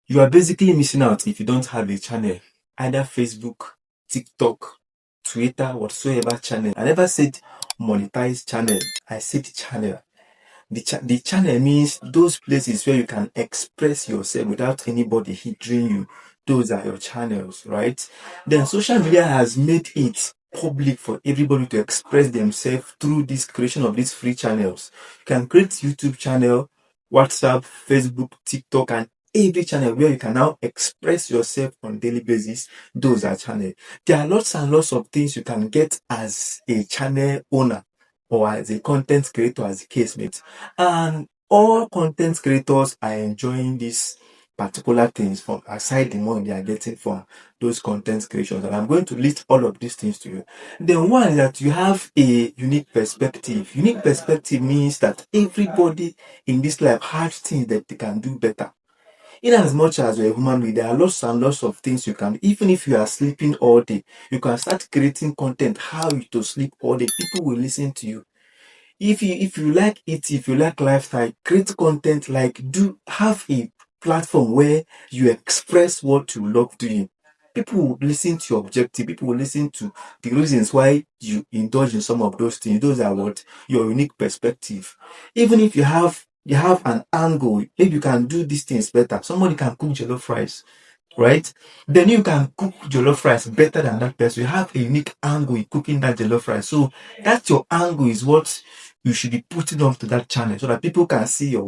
You are basically missing out if you don't have a channel, either Facebook, TikTok, Twitter, whatsoever channel. I never said monetize channel. I said channel. The channel means those places where you can express yourself without anybody hindering you. Those are your channels, right? Then social media has made it public for everybody to express themselves through this creation of these free channels. You can create YouTube channel, WhatsApp, Facebook, TikTok, and every channel where you can now express yourself on daily basis. Those are channels. There are lots and lots of things you can get as a channel owner or as a content creator, as the case may be. And all content creators are enjoying these particular things from aside the money they are getting from those content creations. And I'm going to list all of these things to you. Then one is that you have a unique perspective. Unique perspective means that everybody in this life has things that they can do better. In as much as you're a human being, there are lots and lots of things you can, even if you are sleeping all day, you can start creating content how you to sleep all day. People will listen to you. If you like it, if you like lifestyle, create content, like do have a platform where you express what you love doing. People will listen to your objective, people will listen to the reasons why you indulge in some of those things. Those are what your unique perspective. Even if you have an angle, maybe you can do these things better. Somebody can cook jollof rice, right? Then you can cook jollof rice better than that person. You have a unique angle in cooking that jollof rice. So that's your angle is what you should be putting onto that channel so that people can see your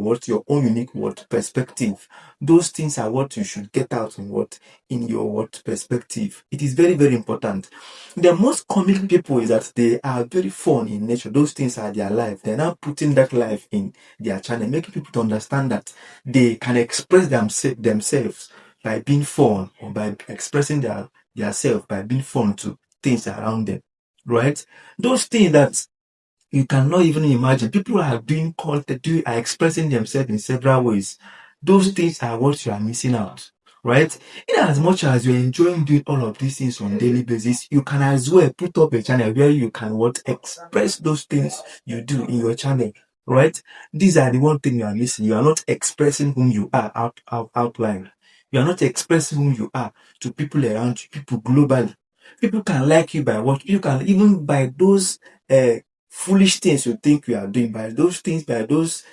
own unique perspective. Those things are what you should get out in your perspective. It is very, very important. The most common people is that they are very fun in nature. Those things are their life. They're now putting that life in their channel, making people to understand that they can express themselves by being fun or by expressing their self by being fun to things around them, right? Those things that you cannot even imagine. People are doing content, are expressing themselves in several ways. Those things are what you are missing out, right? In as much as you're enjoying doing all of these things on a daily basis, you can as well put up a channel where you can express those things you do in your channel, right? These are the one thing you are missing. You are not expressing whom you are outlined. You are not expressing whom you are to people around you, people globally. People can like you by what you can, even by those foolish things you think you are doing, by those things, by those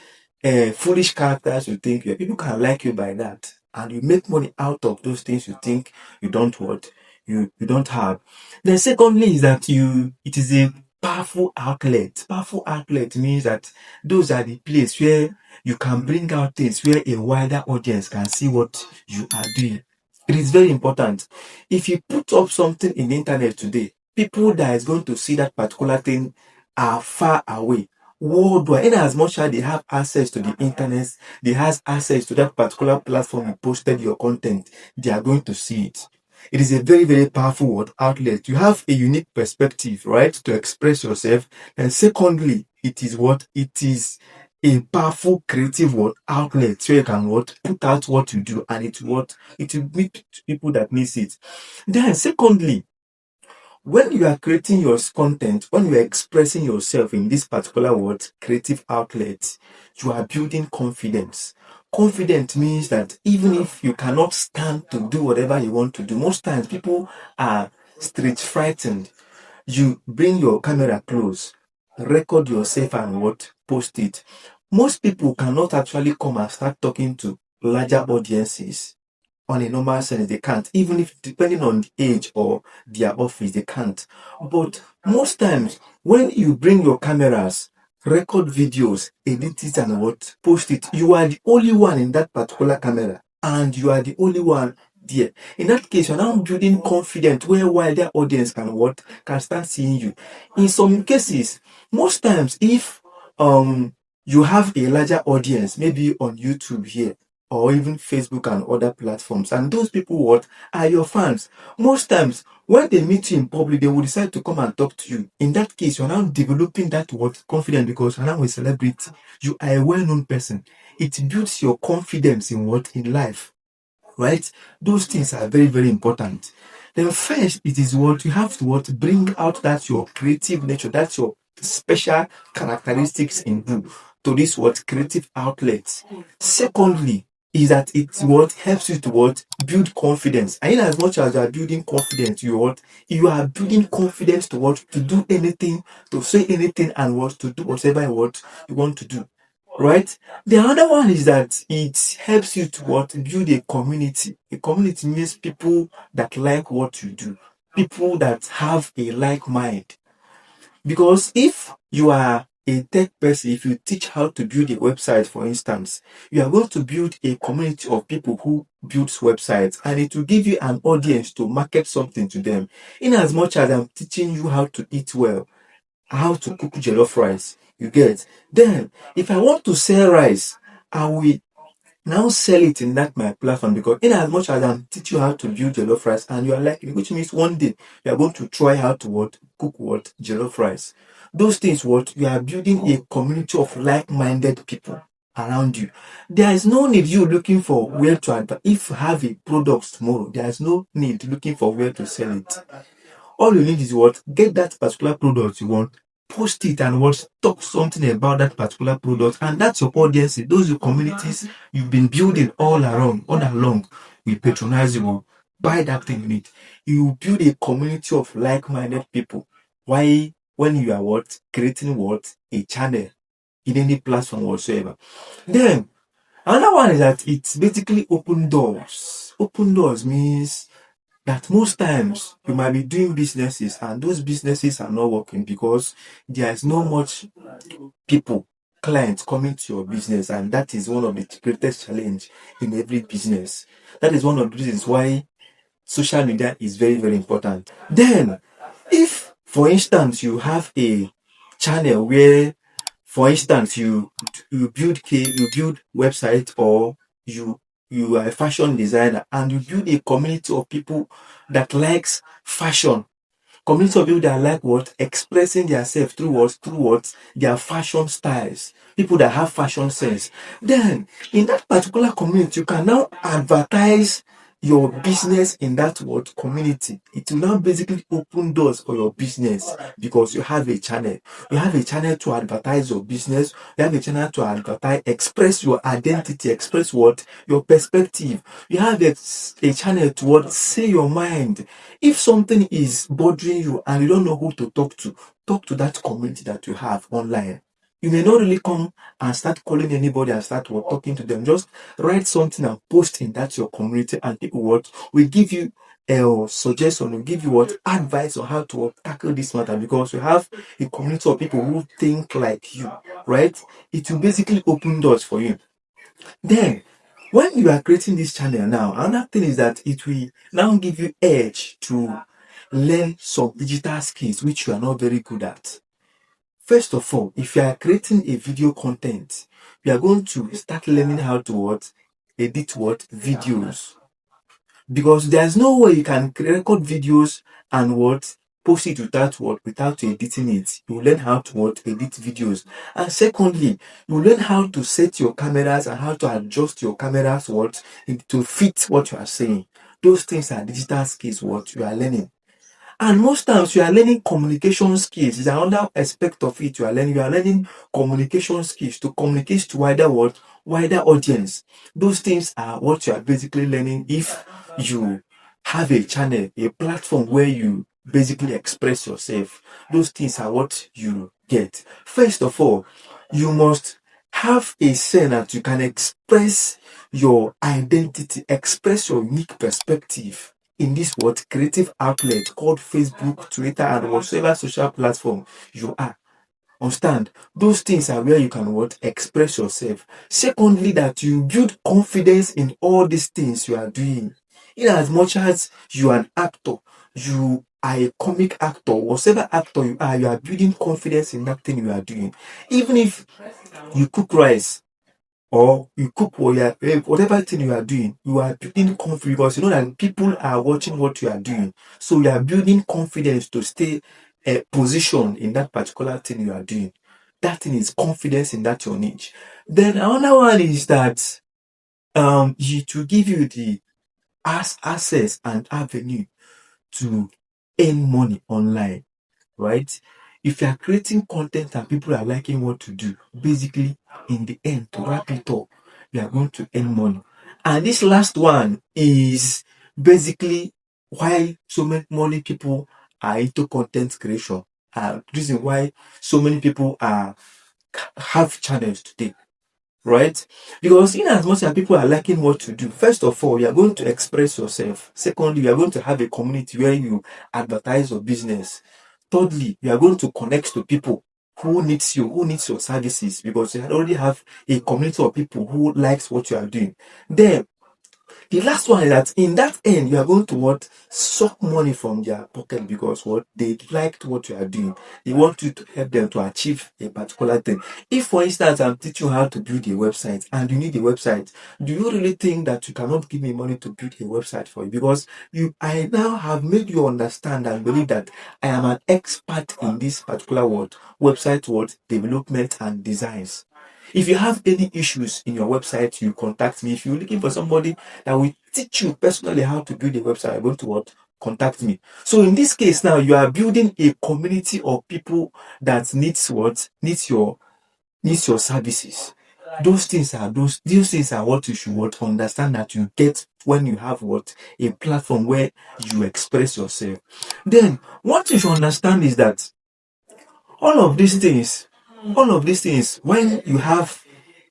foolish characters you think you are. People can like you by that, and you make money out of those things you think you don't want, you don't have. Then secondly is that it is a powerful outlet. Powerful outlet means that those are the place where you can bring out things where a wider audience can see what you are doing. It is very important. If you put up something in the internet today, people that is going to see that particular thing are far away, worldwide. In as much as they have access to the internet, they have access to that particular platform you posted your content, they are going to see it. It is a very, very powerful outlet. You have a unique perspective, right, to express yourself. And secondly, it is a powerful creative outlet so you can put out what you do, and it will meet people that needs it. Then secondly, when you are creating your content, when you are expressing yourself in this particular creative outlet, you are building confidence. Confidence means that even if you cannot stand to do whatever you want to do, most times people are street frightened. You bring your camera close, record yourself and post it. Most people cannot actually come and start talking to larger audiences on a normal sense. They can't, even if depending on the age or their office, they can't. But most times when you bring your cameras, record videos, edit it and post it, you are the only one in that particular camera, and you are the only one there. In that case, you're now building confidence where wider audience can start seeing you. In some cases, most times, if you have a larger audience, maybe on YouTube here, or even Facebook and other platforms, and those people are your fans. Most times when they meet you in public, they will decide to come and talk to you. In that case, you're now developing that confidence, because you're now a celebrity. You are a well-known person. It builds your confidence in life, right? Those things are very, very important. Then first, it is you have to bring out that your creative nature, that's your special characteristics in you to this creative outlets. Secondly, is that it what helps you to what build confidence. And in as much as you are building confidence, you are building confidence to what to do anything, to say anything, and what to do whatever what you want to do. Right? The other one is that it helps you to what build a community. A community means people that like what you do, people that have a like mind. Because if you are a tech person, if you teach how to build a website, for instance, you are going to build a community of people who builds websites, and it will give you an audience to market something to them. In as much as I'm teaching you how to eat well, how to cook jollof rice, you get. Then, if I want to sell rice, I will now sell it in that my platform, because in as much as I'm teaching you how to build jollof rice and you are like, which means one day you are going to try how to what cook what jollof rice. Those things what you are building a community of like-minded people around you. There is no need you looking for where to advertise. If you have a product tomorrow, there is no need looking for where to sell it. All you need is what? Get that particular product you want, post it, and what? Talk something about that particular product. And that's your audience. Those are your communities you've been building all along will patronize you, will buy that thing you need. You build a community of like-minded people. Why? When you are what? Creating what? A channel in any platform whatsoever. Then, another one is that it's basically open doors. Open doors means that most times you might be doing businesses and those businesses are not working because there is no much people, clients coming to your business, and that is one of the greatest challenge in every business. That is one of the reasons why social media is very, very important. Then, if for instance you have a channel where, for instance, you build website, or you are a fashion designer and you build a community of people that likes fashion, community of people that like what expressing themselves through what their fashion styles, people that have fashion sense. Then in that particular community you can now advertise your business in that word community. It will now basically open doors for your business because you have a channel. You have a channel to advertise your business. You have a channel to advertise, express your identity, express what your perspective. You have a channel to what say your mind. If something is bothering you and you don't know who to talk to that community that you have online. You may not really come and start calling anybody and start talking to them. Just write something and post in that your community, and people what will give you a suggestion, will give you what advice on how to tackle this matter, because you have a community of people who think like you, right? It will basically open doors for you. Then, when you are creating this channel now, another thing is that it will now give you edge to learn some digital skills which you are not very good at. First of all, if you are creating a video content, you are going to start learning how to edit videos, because there's no way you can record videos and post it without editing it. You learn how to edit videos. And secondly, you learn how to set your cameras and how to adjust your cameras to fit what you are saying. Those things are digital skills what you are learning. And most times you are learning communication skills. Is another aspect of it. You are learning communication skills to communicate to wider audience. Those things are what you are basically learning if you have a channel, a platform where you basically express yourself. Those things are what you get. First of all, you must have a sense that you can express your identity, express your unique perspective in this creative outlet called Facebook, Twitter, and whatever social platform you are. Understand? Those things are where you can express yourself. Secondly, that you build confidence in all these things you are doing. In as much as you are an actor, you are a comic actor, whatever actor you are building confidence in that thing you are doing. Even if you cook rice, or you cook whatever thing you are doing, you are building confidence because you know that people are watching what you are doing. So you are building confidence to stay positioned in that particular thing you are doing. That thing is confidence in that your niche. Then another one is that to give you the access and avenue to earn money online, right? If you are creating content and people are liking what to do, basically, in the end, to wrap it up, you are going to earn money. And this last one is basically why so many people are into content creation. Reason why so many people have channels today, right? Because in as much as people are liking what you do, first of all, you are going to express yourself. Secondly, you are going to have a community where you advertise your business. Thirdly, you are going to connect to people who needs you, who needs your services, because you already have a community of people who likes what you are doing. Then the last one is that in that end, you are going to what? Suck money from their pocket, because what? They liked what you are doing. They want you to help them to achieve a particular thing. If, for instance, I'm teaching you how to build a website and you need a website, do you really think that you cannot give me money to build a website for you? Because I now have made you understand and believe that I am an expert in this particular website development and designs. If you have any issues in your website, you contact me. If you're looking for somebody that will teach you personally how to build a website, you're going to contact me. So in this case now, you are building a community of people that needs your services. Those things are what you should understand, that you get when you have a platform where you express yourself. Then what you should understand is that all of these things, when you have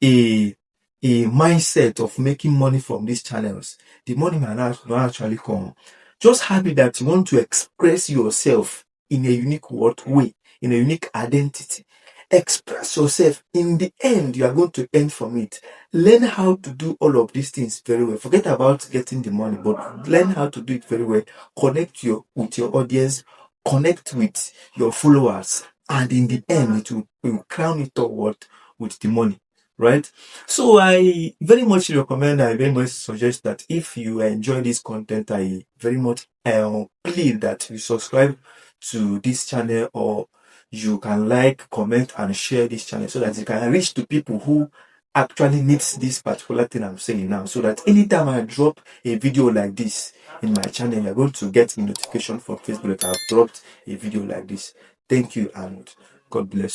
a mindset of making money from these channels, the money may not actually come. Just have it that you want to express yourself in a unique way, in a unique identity. Express yourself. In the end, you are going to earn from it. Learn how to do all of these things very well. Forget about getting the money, but learn how to do it very well. Connect with your audience, connect with your followers, and in the end, it will crown it up with the money, right? So I very much recommend, I very much suggest that if you enjoy this content, I very much plead that you subscribe to this channel, or you can like, comment, and share this channel so that you can reach to people who actually needs this particular thing I'm saying now, so that anytime I drop a video like this in my channel, you're going to get a notification from Facebook that I've dropped a video like this. Thank you, and God bless.